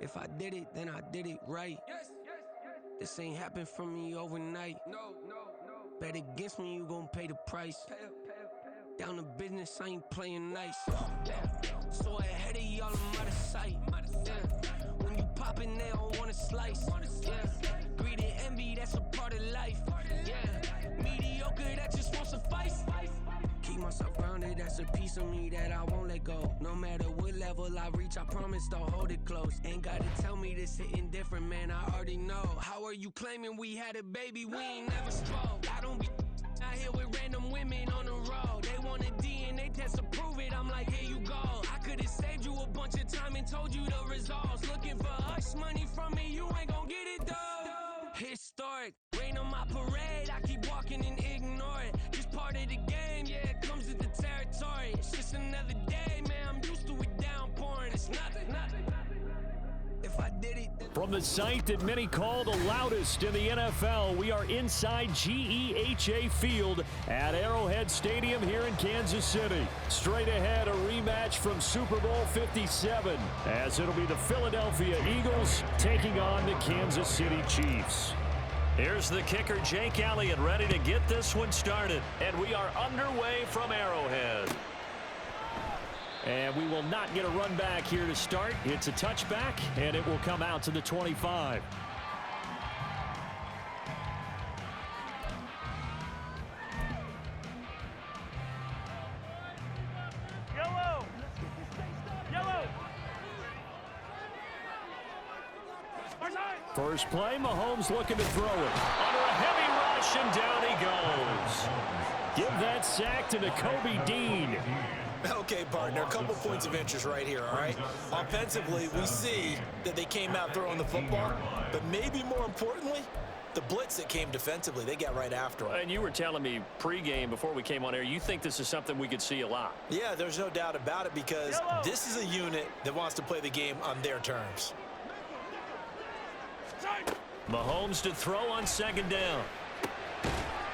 If I did it, then I did it right. This ain't happened for me overnight. Bet against me, you gon' pay the price. Down to business, I ain't playing nice. So ahead of y'all, I'm out of sight. When you poppin', they don't wanna slice. Greed and envy, that's a part of life. Mediocre, that just won't suffice. Keep myself grounded, that's a piece of me that I won't let go. No matter what level I reach, I promise to hold it close. Ain't gotta tell me this hitting different, man, I already know. How are you claiming we had a baby, we ain't never strove? I don't be out here with random women on the road. They want a DNA test to prove it, I'm like, here you go. I could've saved you a bunch of time and told you the results. Looking for hush money from me, you ain't gon' get it though. Historic, rain on my parade, I keep walking and ignore it. Just part of the game, yeah, it comes with the territory. It's just another day, man, I'm used to it downpouring. It's nothing. If I did it, from the site that many call the loudest in the NFL, we are inside GEHA Field at Arrowhead Stadium here in Kansas City. Straight ahead, a rematch from Super Bowl 57, as it'll be the Philadelphia Eagles taking on the Kansas City Chiefs. Here's the kicker, Jake Elliott, ready to get this one started. And we are underway from Arrowhead. And we will not get a run back here to start. It's a touchback, and it will come out to the 25. Yellow! First play, Mahomes looking to throw it. Under a heavy rush, and down he goes. Give that sack to Nakobe Dean. Okay, partner, a couple points of interest right here, all right? Offensively, we see that they came out throwing the football, but maybe more importantly, the blitz that came defensively, they got right after him. And you were telling me pregame before we came on air, you think this is something we could see a lot. Yeah, there's no doubt about it because this is a unit that wants to play the game on their terms. Mahomes to throw on second down.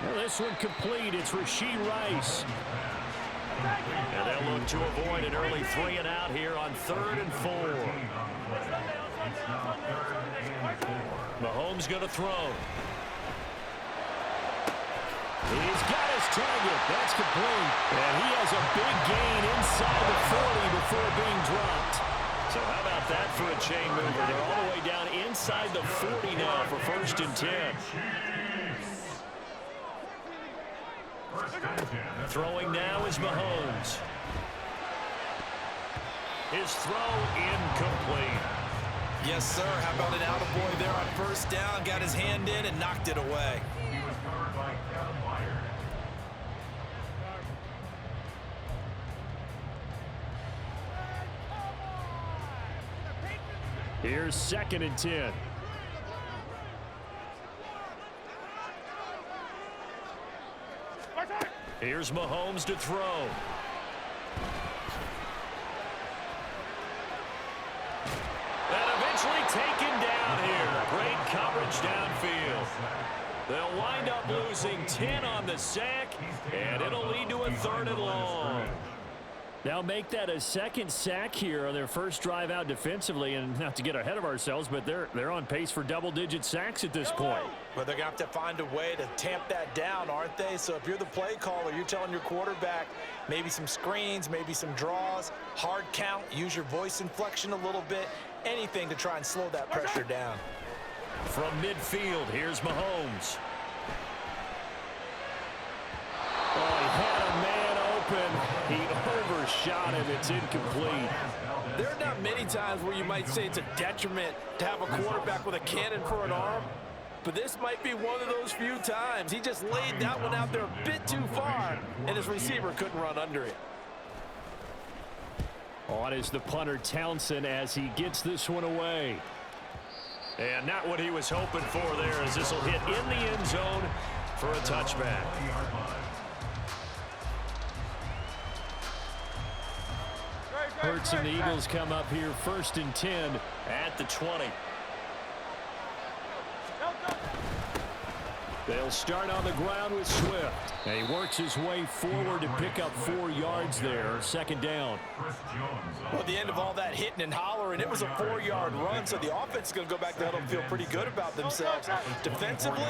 Well, this one complete. It's Rashee Rice. And they'll look to avoid an early 3 and out here on 3rd and 4. Mahomes going to throw. He's got his target. That's complete. And he has a big gain inside the 40 before being dropped. So how about that for a chain mover? They're all the way down inside the 40 now for 1st and 10. Throwing now is Mahomes. His throw incomplete. Yes, sir. How about an attaboy there on 1st down? Got his hand in and knocked it away. Here's 2nd and 10. Here's Mahomes to throw. And eventually taken down here. Great coverage downfield. They'll wind up losing 10 on the sack, and it'll lead to a 3rd and long. Now make that a 2nd sack here on their first drive out defensively, and not to get ahead of ourselves, but they're on pace for double-digit sacks at this point. But they're going to have to find a way to tamp that down, aren't they? So if you're the play caller, you're telling your quarterback maybe some screens, maybe some draws, hard count, use your voice inflection a little bit, anything to try and slow that pressure down. From midfield, here's Mahomes. Oh, he had a man open. He overshot him. It's incomplete. There are not many times where you might say it's a detriment to have a quarterback with a cannon for an arm, but this might be one of those few times. He just laid that one out there a bit too far, and his receiver couldn't run under it. On is the punter Townsend as he gets this one away. And not what he was hoping for there, as this will hit in the end zone for a touchback. Hurts and the Eagles come up here 1st and 10 at the 20. They'll start on the ground with Swift. And he works his way forward to pick up 4 yards there. Second down. Well, at the end of all that hitting and hollering, it was a 4-yard run, so the offense is going to go back to huddle and feel pretty good about themselves. Defensively,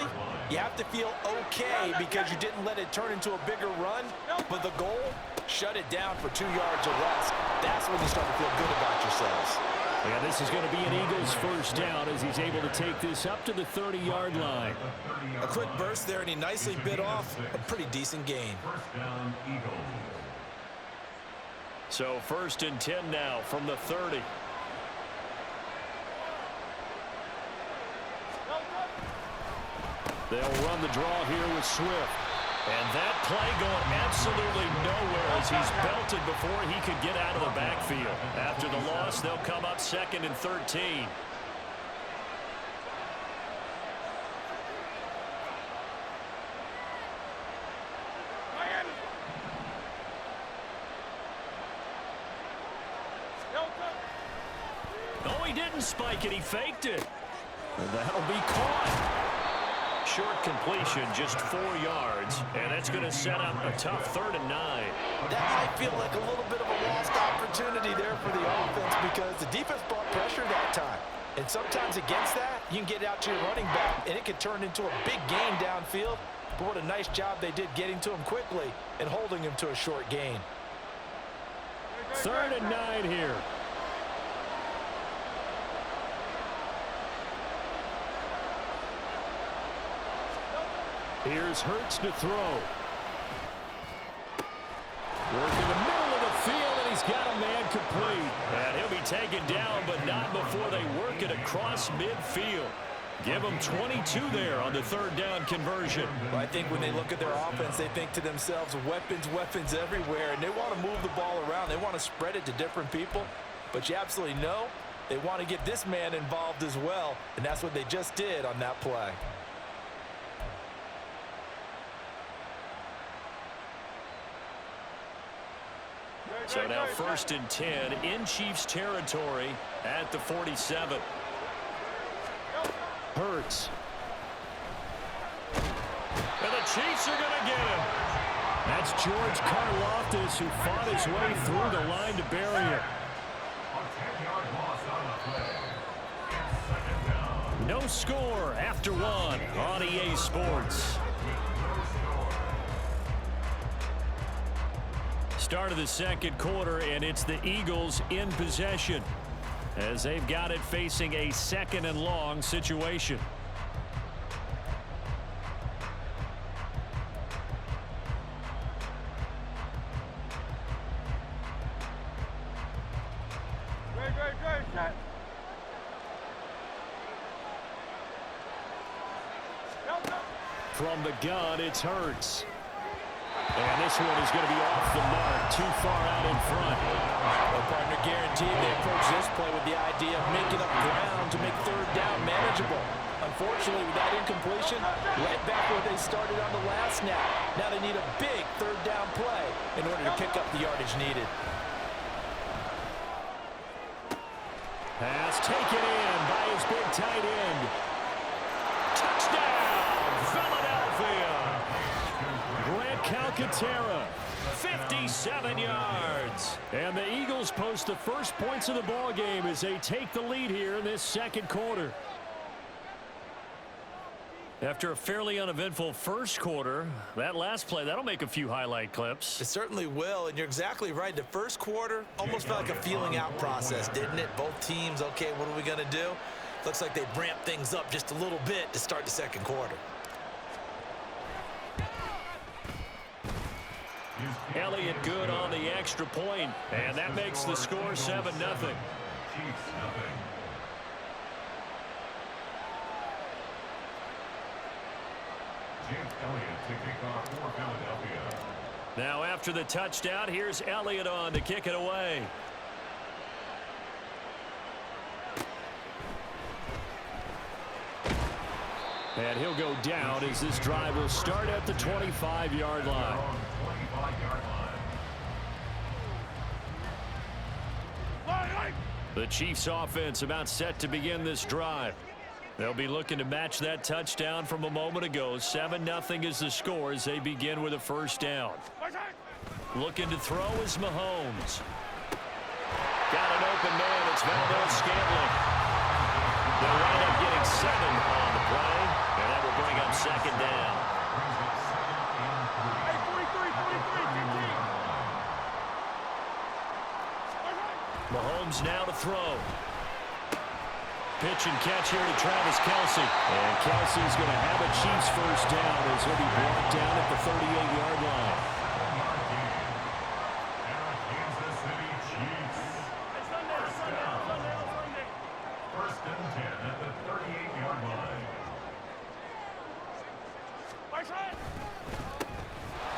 you have to feel okay because you didn't let it turn into a bigger run, but the goal, shut it down for 2 yards or less. That's when you start to feel good about yourselves. And this is going to be an Eagles first down as he's able to take this up to the 30-yard line. A quick burst there, and he nicely bit off a pretty decent gain. So 1st and 10 now from the 30. They'll run the draw here with Swift. And that play going absolutely nowhere as he's belted before he could get out of the backfield. After the loss, they'll come up 2nd and 13. No, he didn't spike it. He faked it. And that'll be caught. Short completion, just 4 yards, and that's going to set up a tough 3rd and 9. That might feel like a little bit of a lost opportunity there for the offense because the defense brought pressure that time. And sometimes against that, you can get out to your running back, and it can turn into a big gain downfield. But what a nice job they did getting to him quickly and holding him to a short gain. 3rd and 9 here. Here's Hurts to throw. Working the middle of the field, and he's got a man complete. And he'll be taken down, but not before they work it across midfield. Give them 22 there on the 3rd down conversion. Well, I think when they look at their offense, they think to themselves, weapons everywhere, and they want to move the ball around. They want to spread it to different people, but you absolutely know they want to get this man involved as well, and that's what they just did on that play. So now 1st and 10 in Chiefs territory at the 47. Hurts. And the Chiefs are going to get him. That's George Karlaftis who fought his way through the line to bury it. No score after 1 on EA Sports. Start of the 2nd quarter, and it's the Eagles in possession as they've got it facing a 2nd and long situation. Set. From the gun, it's Hurts. And this one is going to be off the mark, too far out in front. Well, partner, guaranteed they approach this play with the idea of making up ground to make 3rd down manageable. Unfortunately, with that incompletion, right back where they started on the last snap. Now they need a big 3rd down play in order to pick up the yardage needed. Pass taken in by his big tight end. Touchdown, Philadelphia. Grant Calcaterra. 57 yards. And the Eagles post the first points of the ball game as they take the lead here in this 2nd quarter. After a fairly uneventful 1st quarter, that last play, that'll make a few highlight clips. It certainly will, and you're exactly right. The 1st quarter almost felt like a feeling out process, didn't it? Both teams, okay, what are we going to do? Looks like they ramped things up just a little bit to start the 2nd quarter. Elliott good on the extra point, and that makes the score 7-0. Now after the touchdown, here's Elliott on to kick it away. And he'll go down as this drive will start at the 25-yard line. The Chiefs offense about set to begin this drive. They'll be looking to match that touchdown from a moment ago. 7-0 is the score as they begin with a first down. Looking to throw is Mahomes. Got an open man. It's Valdez-Scantling. They'll wind up getting 7 on the play, and that will bring up second down. Mahomes now to throw. Pitch and catch here to Travis Kelce. And Kelce's going to have a Chiefs first down as he'll be brought down at the 38-yard line. First and 10 at the 38-yard line.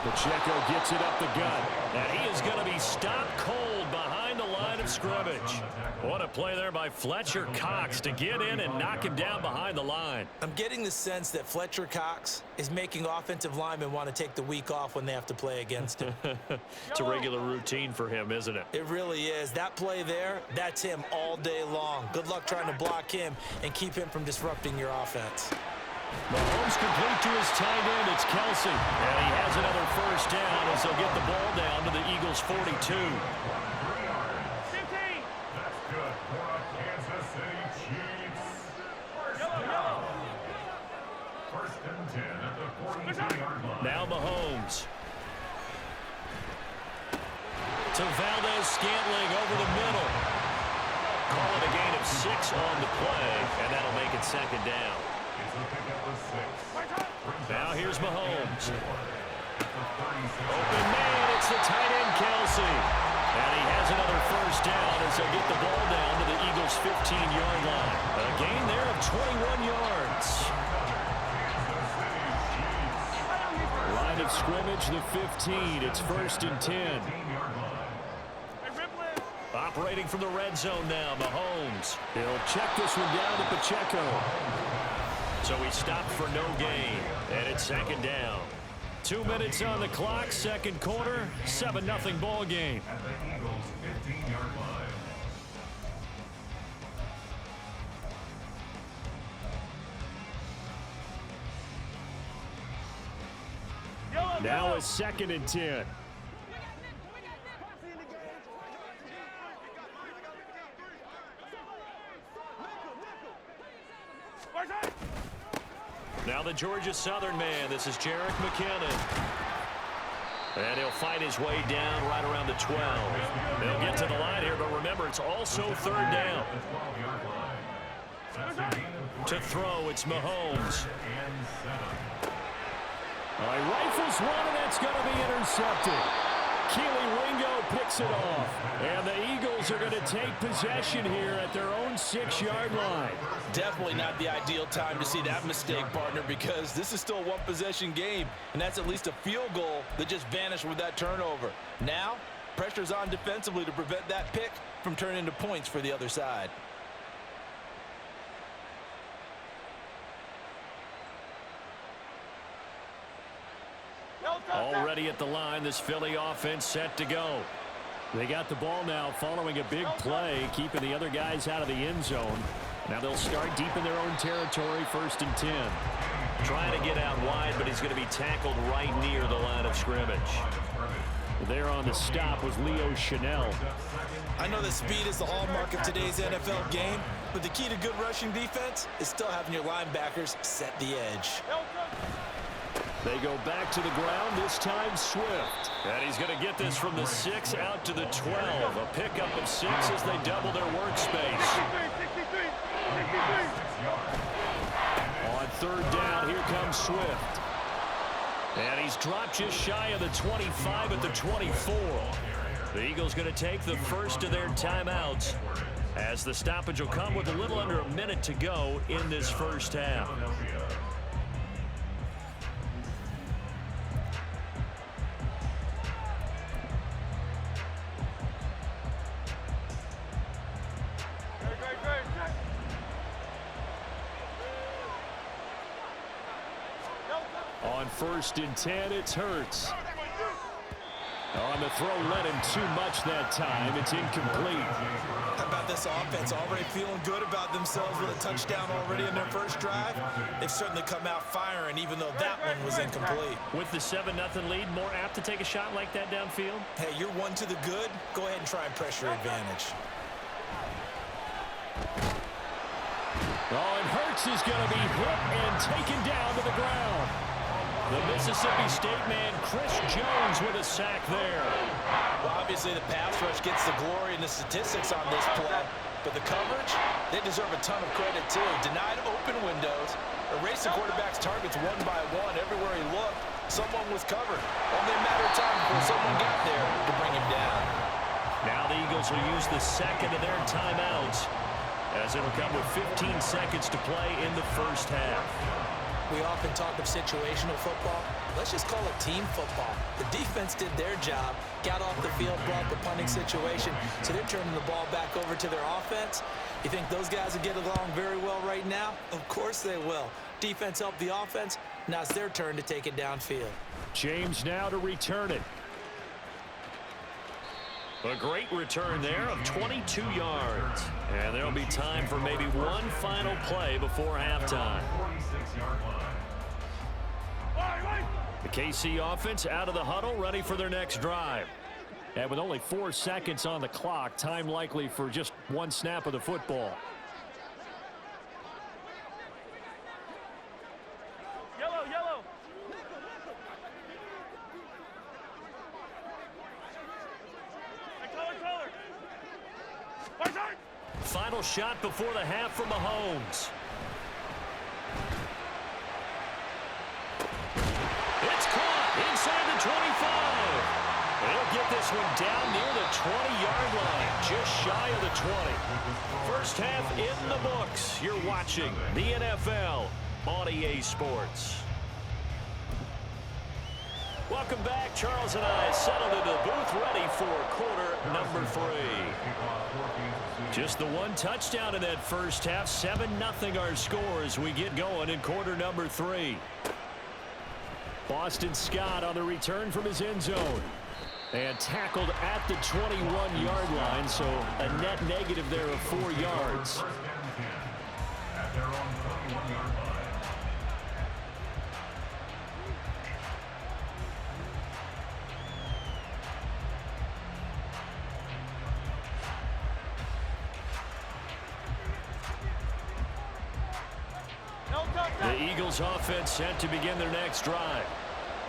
Pacheco gets it up the gut. And he is going to be stopped cold behind the line of scrimmage. What a play there by Fletcher Cox to get in and knock him down behind the line. I'm getting the sense that Fletcher Cox is making offensive linemen want to take the week off when they have to play against him. It's a regular routine for him, isn't it? It really is. That play there, that's him all day long. Good luck trying to block him and keep him from disrupting your offense. Mahomes complete to his tight end. It's Kelce. And he has another first down as they'll get the ball down to the Eagles' 42. 15. That's good for a Kansas City Chiefs. First down. First and 10 at the 42-yard line. Now Mahomes. To Valdez-Scantling over the middle. Call it a gain of 6 on the play, and that'll make it second down. Now here's Mahomes. Open man, it's the tight end Kelce. And he has another first down as they'll get the ball down to the Eagles' 15-yard line. A gain there of 21 yards. Line of scrimmage, the 15. It's first and 10. Operating from the red zone now, Mahomes. He'll check this one down to Pacheco. So he stopped for no gain, and it's second down. 2 minutes on the clock, second quarter, 7-0 ball game. At the Eagles' 15-yard line. Now a second and 10. Now the Georgia Southern man. This is Jerick McKinnon. And he'll fight his way down right around the 12. They'll get to the line here, but remember, it's also third down. To throw, it's Mahomes. He rifles one, and that's going to be intercepted. Keely Ringo picks it off. And the Eagles are going to take possession here at their own 6-yard line. Definitely not the ideal time to see that mistake, partner, because this is still a one-possession game, and that's at least a field goal that just vanished with that turnover. Now, pressure's on defensively to prevent that pick from turning into points for the other side. Already at the line, this Philly offense set to go. They got the ball now following a big play, keeping the other guys out of the end zone. Now they'll start deep in their own territory, first and 10. Trying to get out wide, but he's going to be tackled right near the line of scrimmage. There on the stop was Leo Chanel. I know that speed is the hallmark of today's NFL game, but the key to good rushing defense is still having your linebackers set the edge. They go back to the ground, this time Swift. And he's going to get this from the 6 out to the 12. A pickup of 6 as they double their workspace. On third down, here comes Swift. And he's dropped just shy of the 25 at the 24. The Eagles going to take the first of their timeouts as the stoppage will come with a little under a minute to go in this first half. On first and 10, it's Hurts. On the throw, led him too much that time. It's incomplete. How about this offense already feeling good about themselves with a touchdown already in their first drive. They've certainly come out firing, even though that one was incomplete. With the 7-0 lead, more apt to take a shot like that downfield? Hey, you're one to the good. Go ahead and try and press your advantage. Oh, and Hurts is going to be hit and taken down to the ground. The Mississippi State man, Chris Jones, with a sack there. Well, obviously the pass rush gets the glory and the statistics on this play, but the coverage, they deserve a ton of credit too. Denied open windows, erased the quarterback's targets one by one. Everywhere he looked, someone was covered. Only a matter of time before someone got there to bring him down. Now the Eagles will use the second of their timeouts, as it'll come with 15 seconds to play in the first half. We often talk of situational football. Let's just call it team football. The defense did their job, got off the field, brought the punting situation, so they're turning the ball back over to their offense. You think those guys will get along very well right now? Of course they will. Defense helped the offense. Now it's their turn to take it downfield. James now to return it. A great return there of 22 yards. And there'll be time for maybe one final play before halftime. The KC offense out of the huddle, ready for their next drive. And with only 4 seconds on the clock, time likely for just one snap of the football. Yellow, yellow. Final shot before the half from Mahomes. It's caught inside the 25. They'll get this one down near the 20-yard line, just shy of the 20. First half in the books. You're watching the NFL on EA Sports. Welcome back. Charles and I settled into the booth, ready for quarter number 3. Just the one touchdown in that first half. 7-0 our score as we get going in quarter number 3. Boston Scott on the return from his end zone. And tackled at the 21-yard line, so a net negative there of 4 yards. At their own 21-yard line. The Eagles offense set to begin their next drive.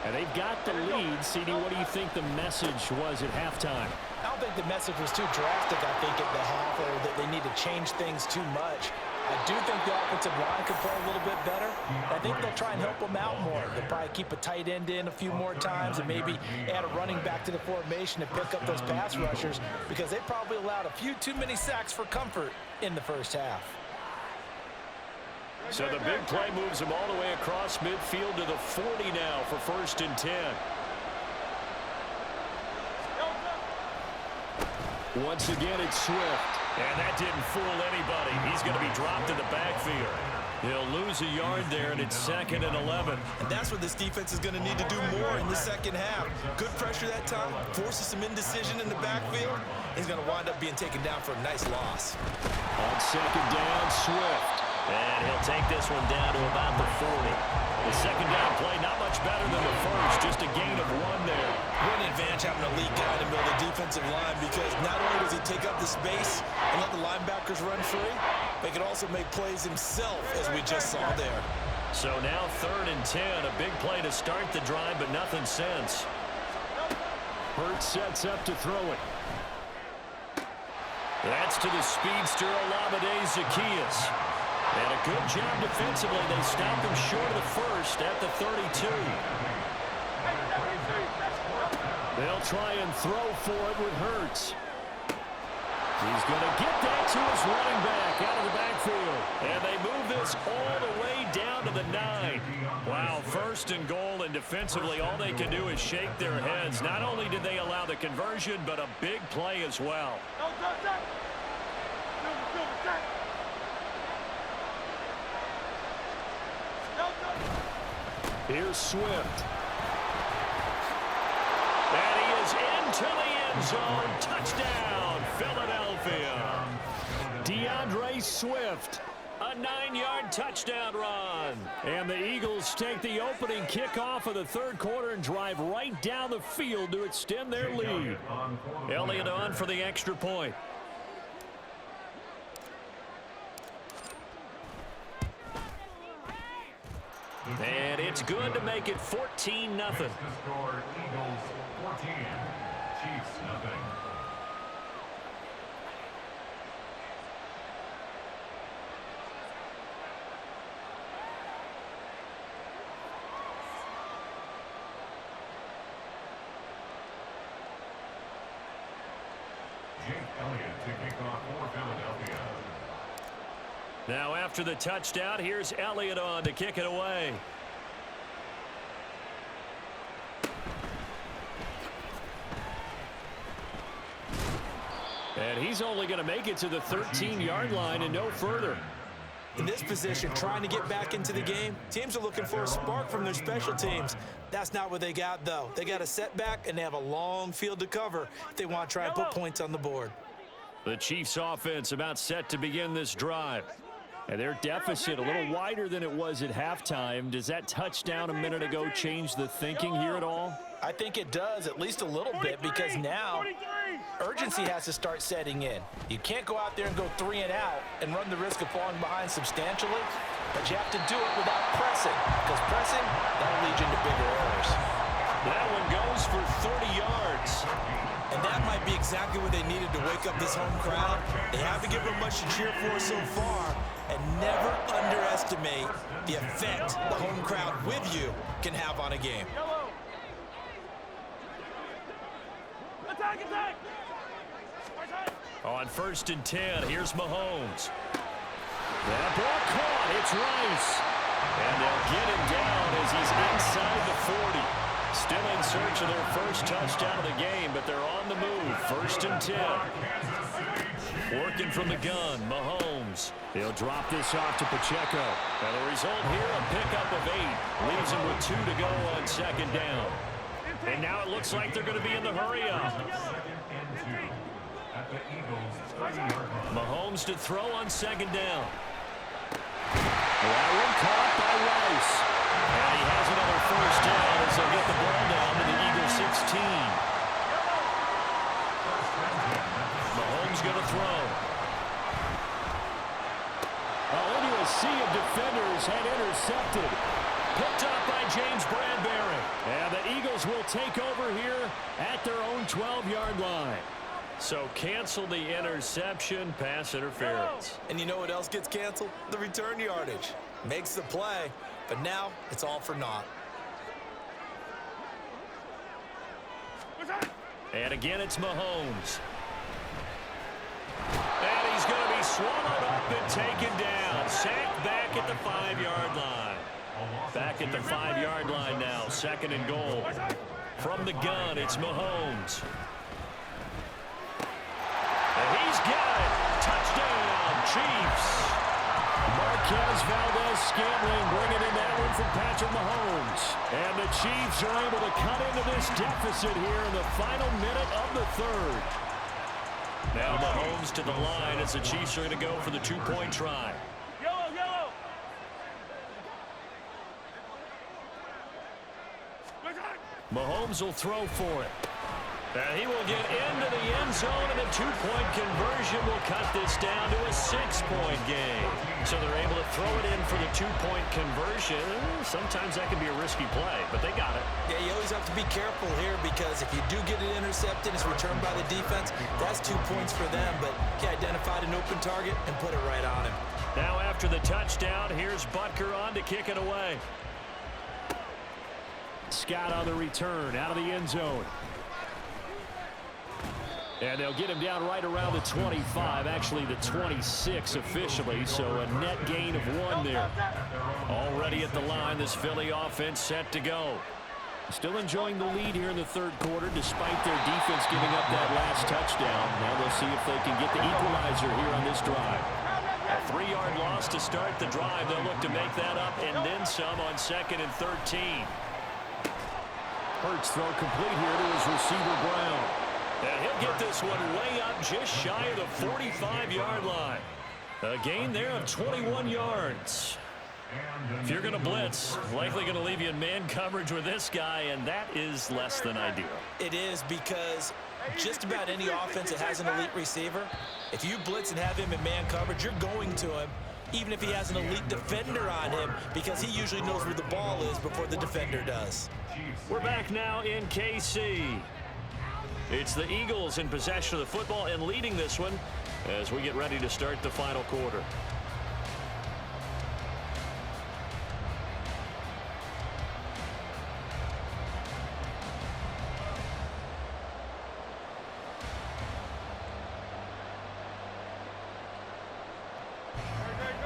And they've got the lead. CD, what do you think the message was at halftime? I don't think the message was too drastic, I think, at the half, or that they need to change things too much. I do think the offensive line could play a little bit better. I think they'll try and help them out more. They'll probably keep a tight end in a few more times and maybe add a running back to the formation to pick up those pass rushers, because they probably allowed a few too many sacks for comfort in the first half. So the big play moves him all the way across midfield to the 40 now for 1st and 10. Once again, it's Swift. And that didn't fool anybody. He's going to be dropped in the backfield. He'll lose a yard there, and it's 2nd and 11. And that's what this defense is going to need to do more in the second half. Good pressure that time, forces some indecision in the backfield. He's going to wind up being taken down for a nice loss. On 2nd down, Swift. And he'll take this one down to about the 40. The second down play, not much better than the first, just a gain of 1 there. What an advantage having an elite guy in the middle of the defensive line, because not only does he take up the space and let the linebackers run free, but he can also make plays himself, as we just saw there. So now 3rd and 10, a big play to start the drive, but nothing since. Hurts sets up to throw it. That's to the speedster, Olamide Zaccheaus. And a good job defensively. They stopped him short of the first at the 32. They'll try and throw for it with Hurts. He's going to get that to his running back out of the backfield. And they move this all the way down to the 9. Wow, 1st and goal, and defensively all they can do is shake their heads. Not only did they allow the conversion, but a big play as well. Here's Swift. And he is into the end zone. Touchdown, Philadelphia. DeAndre Swift. A 9-yard touchdown run. And the Eagles take the opening kickoff of the third quarter and drive right down the field to extend their lead. Elliott on for the extra point. And it's good to make it 14-0. The score, Eagles 14, Chiefs nothing. Jake Elliott to kick off for Philadelphia. Now after the touchdown, here's Elliott on to kick it away. And he's only going to make it to the 13-yard line and no further. In this position, trying to get back into the game, teams are looking for a spark from their special teams. That's not what they got, though. They got a setback, and they have a long field to cover if they want to try and put points on the board. The Chiefs offense about set to begin this drive. And their deficit a little wider than it was at halftime. Does that touchdown a minute ago change the thinking here at all? I think it does, at least a little bit, because now urgency has to start setting in. You can't go out there and go 3 and out and run the risk of falling behind substantially, but you have to do it without pressing, because pressing, that'll lead you into bigger errors. That one goes for 30 yards. And that might be exactly what they needed to wake up this home crowd. They haven't given them much to cheer for so far, and never underestimate the effect the home crowd with you can have on a game. Attack, attack! On 1st and 10, here's Mahomes. That ball caught. It's Rice. And they'll get him down as he's inside the 40. Still in search of their first touchdown of the game, but they're on the move. 1st and 10. Working from the gun, Mahomes. He'll drop this off to Pacheco. And the result here, a pickup of 8. Leaves him with 2 to go on 2nd down. And now it looks like they're going to be in the hurry-up. Mahomes to throw on 2nd down. That one caught by Rice. And he has another first down as they'll get the ball down to the Eagles 16. Mahomes going to throw. Into a sea of defenders and intercepted. Picked up by James Bradbury. And the Eagles will take over here at their own 12-yard line. So cancel the interception, pass interference. And you know what else gets canceled? The return yardage. Makes the play, but now it's all for naught. And again, it's Mahomes. And he's going to be swallowed up and taken down. Sacked back at the 5-yard line. Back at the 5-yard line now. 2nd and goal. From the gun, it's Mahomes. And he's got it. Touchdown, Chiefs. Marquez Valdez-Scantling bringing in that one from Patrick Mahomes. And the Chiefs are able to cut into this deficit here in the final minute of the third. Now Mahomes to the line as the Chiefs are going to go for the 2-point try. Yellow, yellow! Mahomes will throw for it. And he will get into the end zone, and a 2-point conversion will cut this down to a 6-point game. So they're able to throw it in for the 2-point conversion. Sometimes that can be a risky play, but they got it. Yeah, you always have to be careful here because if you do get it intercepted, it's returned by the defense. That's 2 points for them, but he identified an open target and put it right on him. Now after the touchdown, here's Butker on to kick it away. Scott on the return out of the end zone. And they'll get him down right around the 25, actually the 26 officially, so a net gain of 1 there. Already at the line, this Philly offense set to go. Still enjoying the lead here in the third quarter despite their defense giving up that last touchdown. Now they'll see if they can get the equalizer here on this drive. A 3-yard loss to start the drive. They'll look to make that up and then some on 2nd and 13. Hurts throw complete here to his receiver Brown. And he'll get this one way up just shy of the 45-yard line. A gain there of 21 yards. If you're going to blitz, likely going to leave you in man coverage with this guy, and that is less than ideal. It is, because just about any offense that has an elite receiver, if you blitz and have him in man coverage, you're going to him, even if he has an elite defender on him, because he usually knows where the ball is before the defender does. We're back now in KC. It's the Eagles in possession of the football and leading this one as we get ready to start the final quarter.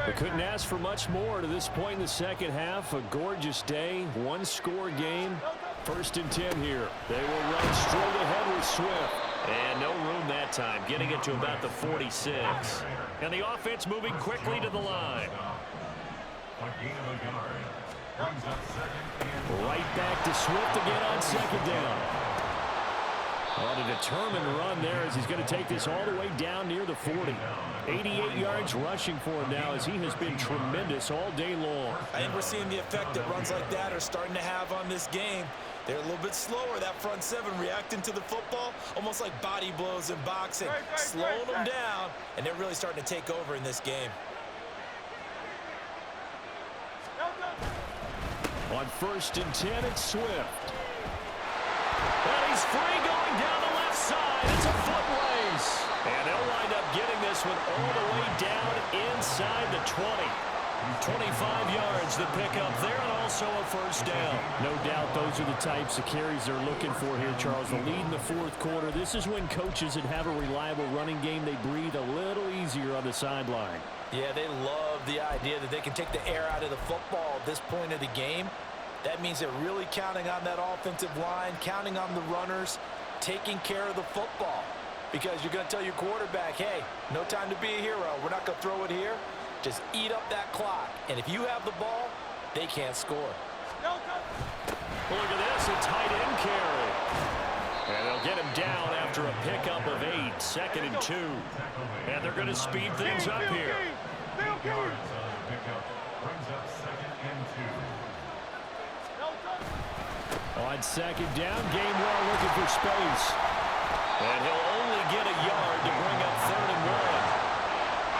We couldn't ask for much more to this point in the second half. A gorgeous day, one-score game. 1st and 10 here. They will run straight ahead with Swift. And no room that time, getting it to about the 46. And the offense moving quickly to the line. Right back to Swift again on 2nd down. On a determined run there as he's going to take this all the way down near the 40. 88 yards rushing for him now as he has been tremendous all day long. I think we're seeing the effect that runs like that are starting to have on this game. They're a little bit slower, that front seven, reacting to the football, almost like body blows in boxing, slowing them down, and they're really starting to take over in this game. On 1st and 10, it's Swift. And he's free going down the left side. It's a foot race. And they'll wind up getting this one all the way down inside the 20. 25 yards to pick up there, and also a 1st down. No doubt those are the types of carries they're looking for here, Charles. The lead in the 4th quarter. This is when coaches that have a reliable running game, they breathe a little easier on the sideline. Yeah, they love the idea that they can take the air out of the football at this point of the game. That means they're really counting on that offensive line, counting on the runners, taking care of the football. Because you're going to tell your quarterback, hey, no time to be a hero. We're not going to throw it here. Just eat up that clock. And if you have the ball, they can't score. Well, look at this, a tight end carry. And they'll get him down after a pickup of 8, 2nd and 2. And they're going to speed things up here. On 2nd down, Gainwell looking for space. And he'll only get a yard to bring up 3rd and 1.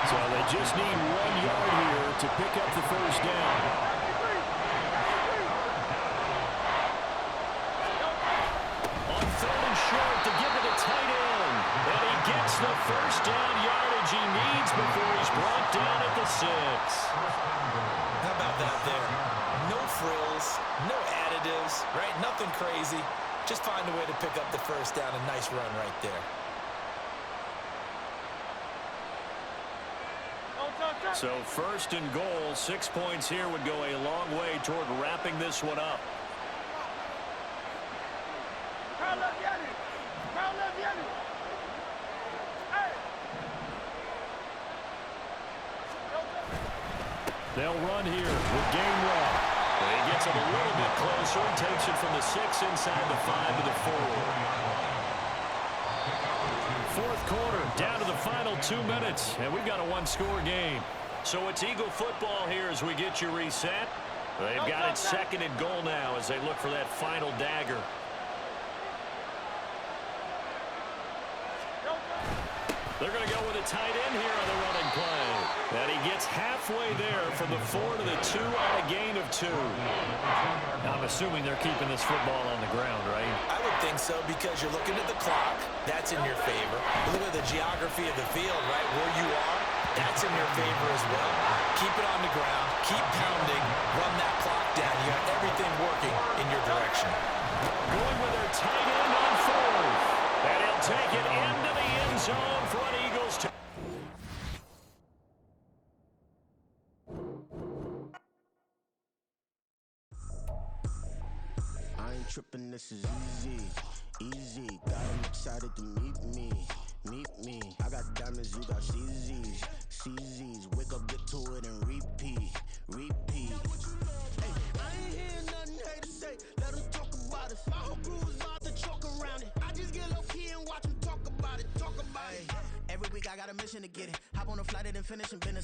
So they just need 1 yard here to pick up the 1st down. On 3rd and short to give it a tight end. And he gets the 1st down yardage he needs before he's brought down at the 6. How about that there? No frills, no additives, right? Nothing crazy. Just find a way to pick up the 1st down. A nice run right there. So 1st and goal, 6 points here would go a long way toward wrapping this one up. They'll run here with Gainwell. He gets it a little bit closer, takes it from the 6 inside the 5 to the 4. 4th quarter, down to the final 2 minutes, and we've got a one-score game. So it's Eagle football here as we get you reset. They've got it 2nd and goal now as they look for that final dagger. They're going to go with a tight end here on the running play. And he gets halfway there from the 4 to the 2 on a gain of 2. I'm assuming they're keeping this football on the ground, right? I would think so, because you're looking at the clock. That's in your favor. Look at the geography of the field, right? Where you are, that's in your favor as well. Keep it on the ground. Keep pounding. Run that clock down. You have everything working in your direction. Going with their tight end on 4th. And he'll take it into the end zone for an Eagles touchdown. I ain't tripping, this is easy, easy. Got him excited to meet me. I got diamonds, you got CZs. Wake up, get to it, and repeat. Hey, I ain't hearing nothing haters say. Let them talk about us. My whole crew is about to choke around it. I just get low key and watch them talk. finishing business.